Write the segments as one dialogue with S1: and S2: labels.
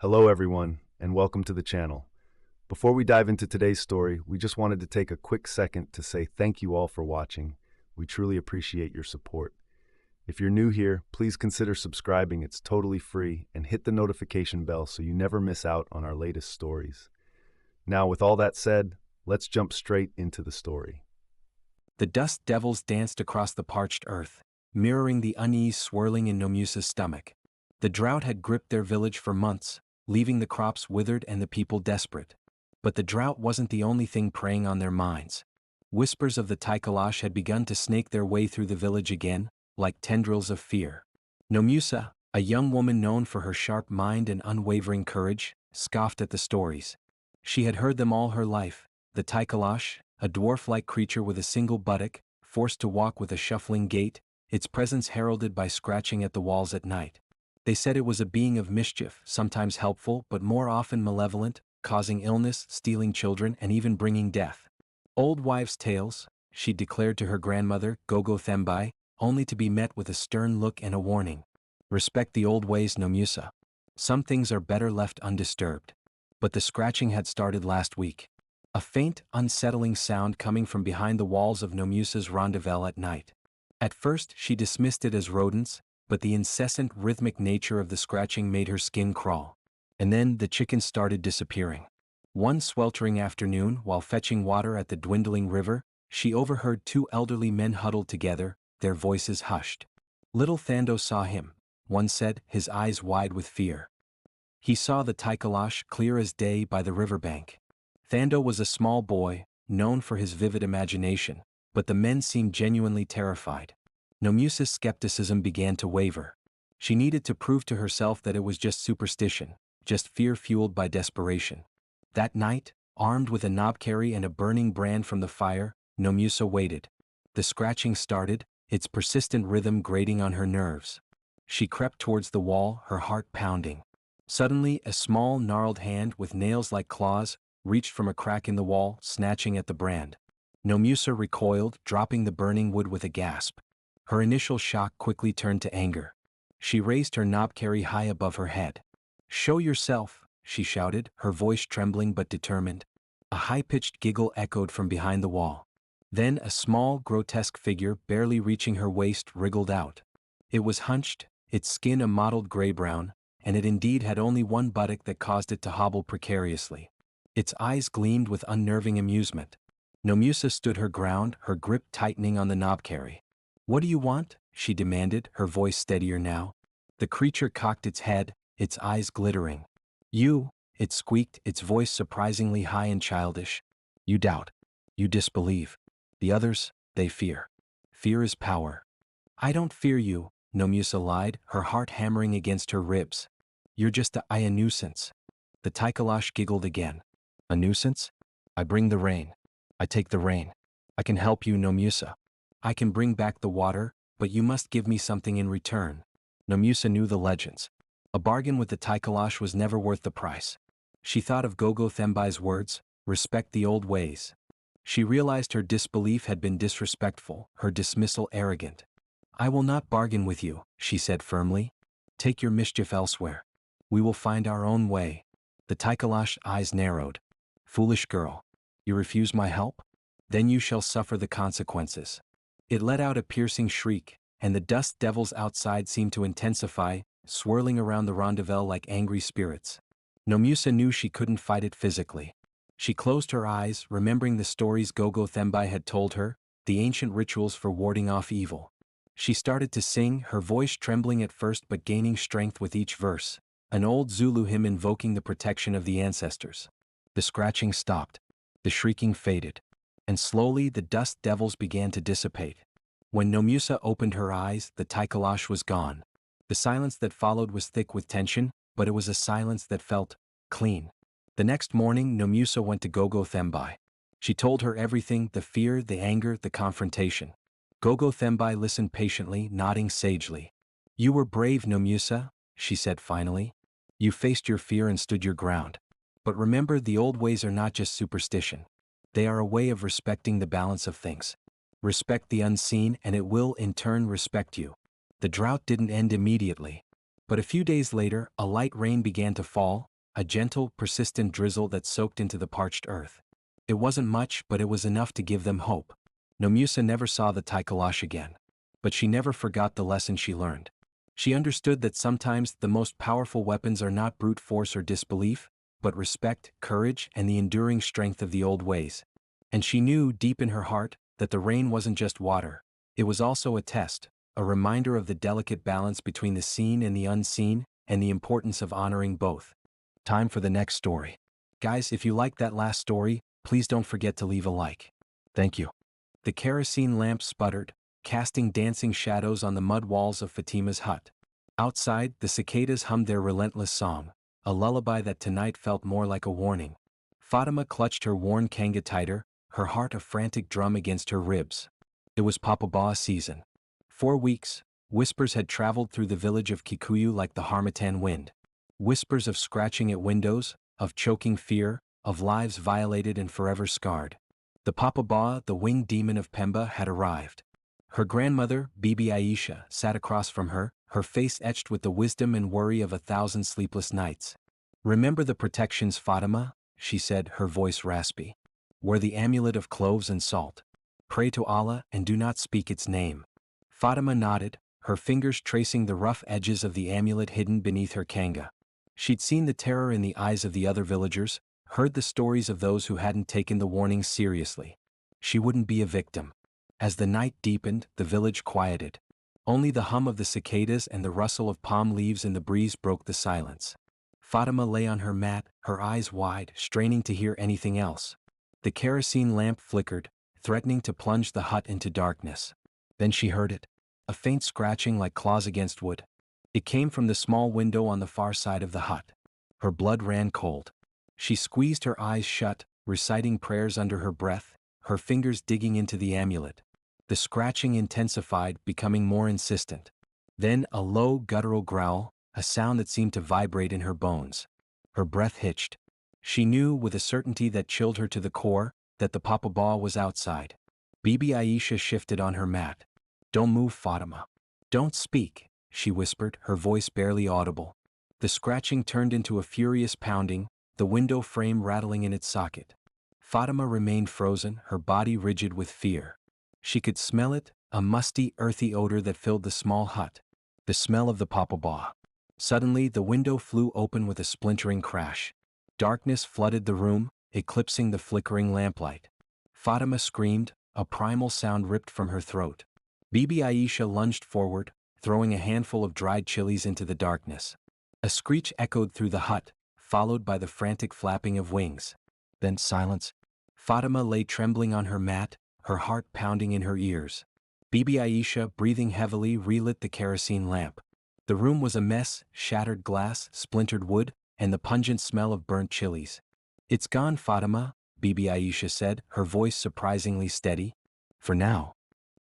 S1: Hello everyone, and welcome to the channel. Before we dive into today's story, we just wanted to take a quick second to say thank you all for watching. We truly appreciate your support. If you're new here, please consider subscribing. It's totally free, and hit the notification bell so you never miss out on our latest stories. Now, with all that said, let's jump straight into the story.
S2: The dust devils danced across the parched earth, mirroring the unease swirling in Nomusa's stomach. The drought had gripped their village for months, leaving the crops withered and the people desperate. But the drought wasn't the only thing preying on their minds. Whispers of the Taikalash had begun to snake their way through the village again, like tendrils of fear. Nomusa, a young woman known for her sharp mind and unwavering courage, scoffed at the stories. She had heard them all her life. The Taikalash, a dwarf-like creature with a single buttock, forced to walk with a shuffling gait, its presence heralded by scratching at the walls at night. They said it was a being of mischief, sometimes helpful but more often malevolent, causing illness, stealing children, and even bringing death. Old wives' tales, she declared to her grandmother, Gogo Thembai, only to be met with a stern look and a warning. Respect the old ways, Nomusa. Some things are better left undisturbed. But the scratching had started last week. A faint, unsettling sound coming from behind the walls of Nomusa's rendezvous at night. At first she dismissed it as rodents, but the incessant rhythmic nature of the scratching made her skin crawl. And then the chickens started disappearing. One sweltering afternoon, while fetching water at the dwindling river, she overheard two elderly men huddled together, their voices hushed. Little Thando saw him, one said, his eyes wide with fear. He saw the Taikalash clear as day by the riverbank. Thando was a small boy, known for his vivid imagination, but the men seemed genuinely terrified. Nomusa's skepticism began to waver. She needed to prove to herself that it was just superstition, just fear fueled by desperation. That night, armed with a knobkerrie and a burning brand from the fire, Nomusa waited. The scratching started, its persistent rhythm grating on her nerves. She crept towards the wall, her heart pounding. Suddenly, a small, gnarled hand with nails like claws reached from a crack in the wall, snatching at the brand. Nomusa recoiled, dropping the burning wood with a gasp. Her initial shock quickly turned to anger. She raised her knobkerrie high above her head. "Show yourself," she shouted, her voice trembling but determined. A high-pitched giggle echoed from behind the wall. Then a small, grotesque figure barely reaching her waist wriggled out. It was hunched, its skin a mottled gray-brown, and it indeed had only one buttock that caused it to hobble precariously. Its eyes gleamed with unnerving amusement. Nomusa stood her ground, her grip tightening on the knobkerrie. "What do you want?" she demanded, her voice steadier now. The creature cocked its head, its eyes glittering. "You," it squeaked, its voice surprisingly high and childish. "You doubt. You disbelieve. The others, they fear. Fear is power." "I don't fear you," Nomusa lied, her heart hammering against her ribs. "You're just a nuisance." The Taikalash giggled again. "A nuisance? I bring the rain. I take the rain. I can help you, Nomusa. I can bring back the water, but you must give me something in return." Nomusa knew the legends. A bargain with the Taikalash was never worth the price. She thought of Gogo Thembai's words, "Respect the old ways." She realized her disbelief had been disrespectful, her dismissal arrogant. "I will not bargain with you," she said firmly. "Take your mischief elsewhere. We will find our own way." The Taikalash eyes narrowed. "Foolish girl. You refuse my help? Then you shall suffer the consequences." It let out a piercing shriek, and the dust devils outside seemed to intensify, swirling around the rendezvous like angry spirits. Nomusa knew she couldn't fight it physically. She closed her eyes, remembering the stories Gogo Thembai had told her, the ancient rituals for warding off evil. She started to sing, her voice trembling at first but gaining strength with each verse, an old Zulu hymn invoking the protection of the ancestors. The scratching stopped. The shrieking faded. And slowly the dust devils began to dissipate. When Nomusa opened her eyes, the Taikalash was gone. The silence that followed was thick with tension, but it was a silence that felt clean. The next morning, Nomusa went to Gogo Thembai. She told her everything, the fear, the anger, the confrontation. Gogo Thembai listened patiently, nodding sagely. "You were brave, Nomusa," she said finally. "You faced your fear and stood your ground. But remember, the old ways are not just superstition. They are a way of respecting the balance of things. Respect the unseen and it will, in turn, respect you." The drought didn't end immediately. But a few days later, a light rain began to fall, a gentle, persistent drizzle that soaked into the parched earth. It wasn't much, but it was enough to give them hope. Nomusa never saw the Taikalash again. But she never forgot the lesson she learned. She understood that sometimes the most powerful weapons are not brute force or disbelief, but respect, courage, and the enduring strength of the old ways. And she knew, deep in her heart, that the rain wasn't just water. It was also a test, a reminder of the delicate balance between the seen and the unseen, and the importance of honoring both. Time for the next story. Guys, if you liked that last story, please don't forget to leave a like. Thank you. The kerosene lamp sputtered, casting dancing shadows on the mud walls of Fatima's hut. Outside, the cicadas hummed their relentless song, a lullaby that tonight felt more like a warning. Fatima clutched her worn kanga tighter, her heart a frantic drum against her ribs. It was Papa Ba season. 4 weeks, whispers had traveled through the village of Kikuyu like the harmattan wind. Whispers of scratching at windows, of choking fear, of lives violated and forever scarred. The Papa Ba, the winged demon of Pemba, had arrived. Her grandmother, Bibi Aisha, sat across from her, her face etched with the wisdom and worry of 1,000 sleepless nights. "Remember the protections, Fatima," she said, her voice raspy. "Wear the amulet of cloves and salt. Pray to Allah and do not speak its name." Fatima nodded, her fingers tracing the rough edges of the amulet hidden beneath her kanga. She'd seen the terror in the eyes of the other villagers, heard the stories of those who hadn't taken the warnings seriously. She wouldn't be a victim. As the night deepened, the village quieted. Only the hum of the cicadas and the rustle of palm leaves in the breeze broke the silence. Fatima lay on her mat, her eyes wide, straining to hear anything else. The kerosene lamp flickered, threatening to plunge the hut into darkness. Then she heard it. A faint scratching like claws against wood. It came from the small window on the far side of the hut. Her blood ran cold. She squeezed her eyes shut, reciting prayers under her breath, her fingers digging into the amulet. The scratching intensified, becoming more insistent. Then a low, guttural growl, a sound that seemed to vibrate in her bones. Her breath hitched. She knew, with a certainty that chilled her to the core, that the Papa Ba was outside. Bibi Aisha shifted on her mat. "Don't move, Fatima. Don't speak," she whispered, her voice barely audible. The scratching turned into a furious pounding, the window frame rattling in its socket. Fatima remained frozen, her body rigid with fear. She could smell it, a musty, earthy odor that filled the small hut. The smell of the Papa Ba. Suddenly, the window flew open with a splintering crash. Darkness flooded the room, eclipsing the flickering lamplight. Fatima screamed, a primal sound ripped from her throat. Bibi Aisha lunged forward, throwing a handful of dried chilies into the darkness. A screech echoed through the hut, followed by the frantic flapping of wings. Then silence. Fatima lay trembling on her mat, her heart pounding in her ears. Bibi Aisha, breathing heavily, relit the kerosene lamp. The room was a mess, shattered glass, splintered wood, and the pungent smell of burnt chilies. "It's gone, Fatima," Bibi Aisha said, her voice surprisingly steady. "For now."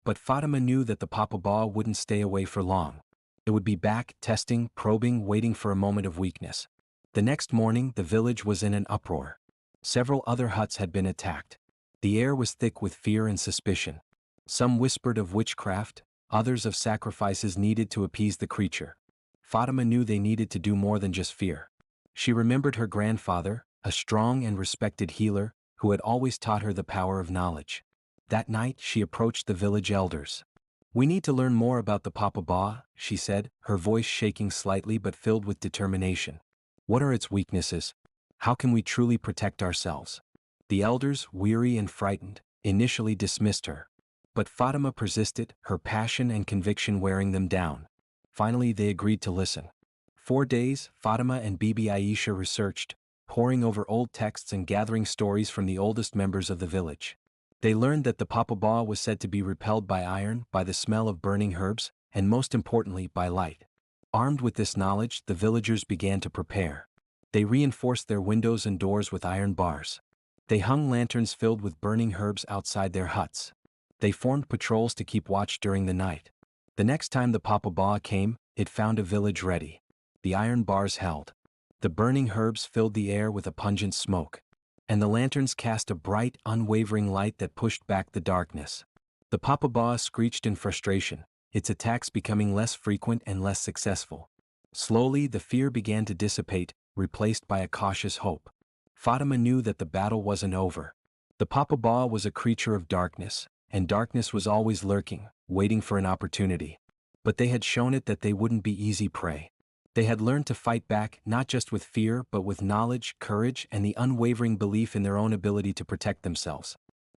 S2: But Fatima knew that the Papa Ba wouldn't stay away for long. It would be back, testing, probing, waiting for a moment of weakness. The next morning, the village was in an uproar. Several other huts had been attacked. The air was thick with fear and suspicion. Some whispered of witchcraft, others of sacrifices needed to appease the creature. Fatima knew they needed to do more than just fear. She remembered her grandfather, a strong and respected healer, who had always taught her the power of knowledge. That night, she approached the village elders. "We need to learn more about the Papa Ba," she said, her voice shaking slightly but filled with determination. "What are its weaknesses? How can we truly protect ourselves?" The elders, weary and frightened, initially dismissed her. But Fatima persisted, her passion and conviction wearing them down. Finally, they agreed to listen. 4 days, Fatima and Bibi Aisha researched, poring over old texts and gathering stories from the oldest members of the village. They learned that the Papa Ba was said to be repelled by iron, by the smell of burning herbs, and most importantly, by light. Armed with this knowledge, the villagers began to prepare. They reinforced their windows and doors with iron bars. They hung lanterns filled with burning herbs outside their huts. They formed patrols to keep watch during the night. The next time the Papa Ba came, it found a village ready. The iron bars held. The burning herbs filled the air with a pungent smoke. And the lanterns cast a bright, unwavering light that pushed back the darkness. The Papa Ba screeched in frustration, its attacks becoming less frequent and less successful. Slowly, the fear began to dissipate, replaced by a cautious hope. Fatima knew that the battle wasn't over. The Papa Ba was a creature of darkness, and darkness was always lurking, waiting for an opportunity. But they had shown it that they wouldn't be easy prey. They had learned to fight back not just with fear but with knowledge, courage, and the unwavering belief in their own ability to protect themselves.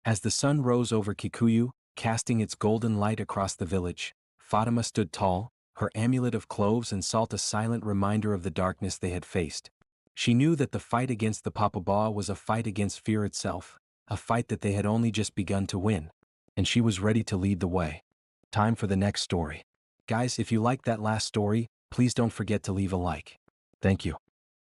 S2: As the sun rose over Kikuyu, casting its golden light across the village, Fatima stood tall, her amulet of cloves and salt a silent reminder of the darkness they had faced. She knew that the fight against the Papa Ba was a fight against fear itself, a fight that they had only just begun to win. And she was ready to lead the way. Time for the next story. Guys, if you liked that last story, please don't forget to leave a like. Thank you.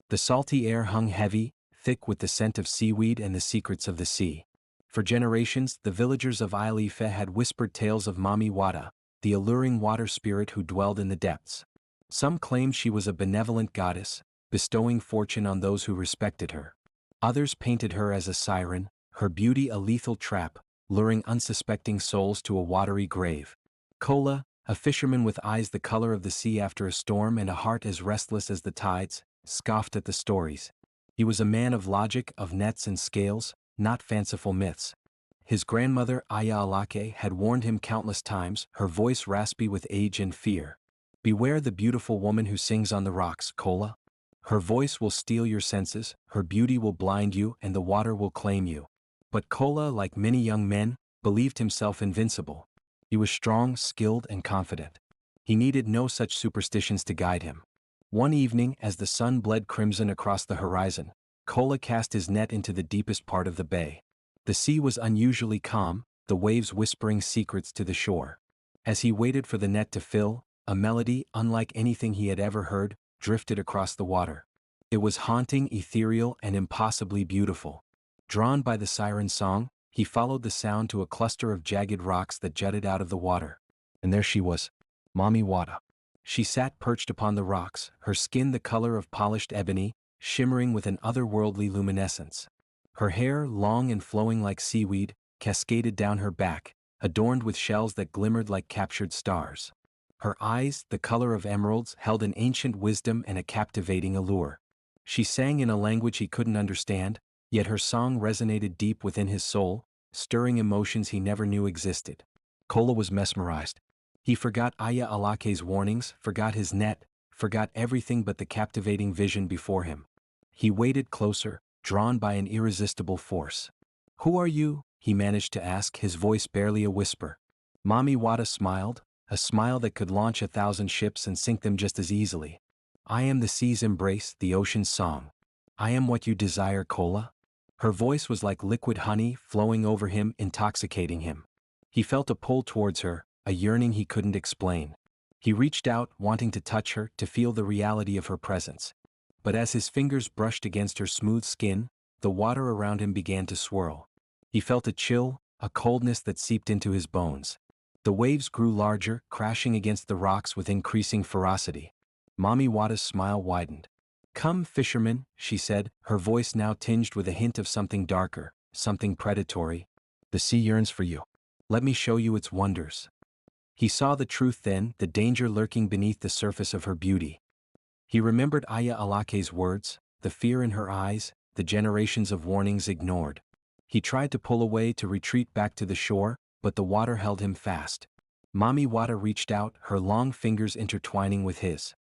S2: The salty air hung heavy, thick with the scent of seaweed and the secrets of the sea. For generations, the villagers of Isle Ife had whispered tales of Mami Wada, the alluring water spirit who dwelled in the depths. Some claimed she was a benevolent goddess, bestowing fortune on those who respected her. Others painted her as a siren, her beauty a lethal trap, luring unsuspecting souls to a watery grave. Kola, a fisherman with eyes the color of the sea after a storm and a heart as restless as the tides, scoffed at the stories. He was a man of logic, of nets and scales, not fanciful myths. His grandmother, Aya Alake, had warned him countless times, her voice raspy with age and fear. Beware the beautiful woman who sings on the rocks, Kola. Her voice will steal your senses, her beauty will blind you, and the water will claim you. But Kola, like many young men, believed himself invincible. He was strong, skilled, and confident. He needed no such superstitions to guide him. One evening, as the sun bled crimson across the horizon, Kola cast his net into the deepest part of the bay. The sea was unusually calm, the waves whispering secrets to the shore. As he waited for the net to fill, a melody, unlike anything he had ever heard, drifted across the water. It was haunting, ethereal, and impossibly beautiful. Drawn by the siren's song, he followed the sound to a cluster of jagged rocks that jutted out of the water. And there she was, Mami Wada. She sat perched upon the rocks, her skin the color of polished ebony, shimmering with an otherworldly luminescence. Her hair, long and flowing like seaweed, cascaded down her back, adorned with shells that glimmered like captured stars. Her eyes, the color of emeralds, held an ancient wisdom and a captivating allure. She sang in a language he couldn't understand, yet her song resonated deep within his soul, stirring emotions he never knew existed. Kola was mesmerized. He forgot Aya Alake's warnings, forgot his net, forgot everything but the captivating vision before him. He waited closer, drawn by an irresistible force. "Who are you?" he managed to ask, his voice barely a whisper. Mami Wada smiled, a smile that could launch 1,000 ships and sink them just as easily. "I am the sea's embrace, the ocean's song. I am what you desire, Kola." Her voice was like liquid honey flowing over him, intoxicating him. He felt a pull towards her, a yearning he couldn't explain. He reached out, wanting to touch her, to feel the reality of her presence. But as his fingers brushed against her smooth skin, the water around him began to swirl. He felt a chill, a coldness that seeped into his bones. The waves grew larger, crashing against the rocks with increasing ferocity. Mami Wada's smile widened. "Come, fisherman," she said, her voice now tinged with a hint of something darker, something predatory. "The sea yearns for you. Let me show you its wonders." He saw the truth then, the danger lurking beneath the surface of her beauty. He remembered Aya Alake's words, the fear in her eyes, the generations of warnings ignored. He tried to pull away, to retreat back to the shore, but the water held him fast. Mami Wada reached out, her long fingers intertwining with his.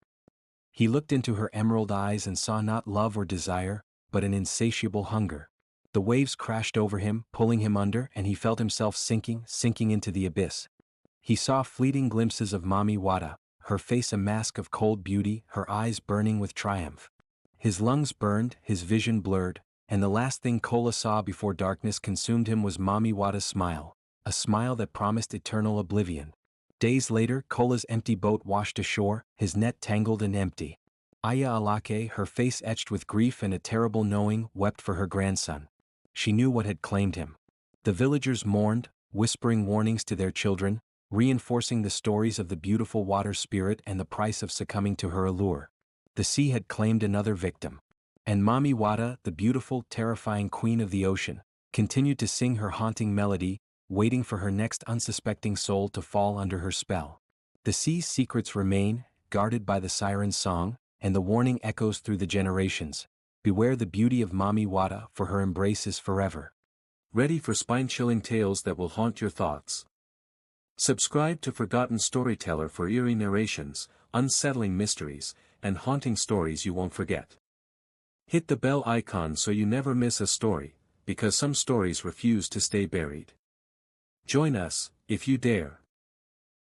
S2: He looked into her emerald eyes and saw not love or desire, but an insatiable hunger. The waves crashed over him, pulling him under, and he felt himself sinking into the abyss. He saw fleeting glimpses of Mami Wada, her face a mask of cold beauty, her eyes burning with triumph. His lungs burned, his vision blurred, and the last thing Kola saw before darkness consumed him was Mami Wada's smile, a smile that promised eternal oblivion. Days later, Kola's empty boat washed ashore, his net tangled and empty. Aya Alake, her face etched with grief and a terrible knowing, wept for her grandson. She knew what had claimed him. The villagers mourned, whispering warnings to their children, reinforcing the stories of the beautiful water spirit and the price of succumbing to her allure. The sea had claimed another victim. And Mami Wada, the beautiful, terrifying queen of the ocean, continued to sing her haunting melody, waiting for her next unsuspecting soul to fall under her spell. The sea's secrets remain, guarded by the siren's song, and the warning echoes through the generations. Beware the beauty of Mami Wata, for her embrace is forever.
S3: Ready for spine-chilling tales that will haunt your thoughts? Subscribe to Forgotten Storyteller for eerie narrations, unsettling mysteries, and haunting stories you won't forget. Hit the bell icon so you never miss a story, because some stories refuse to stay buried. Join us, if you dare,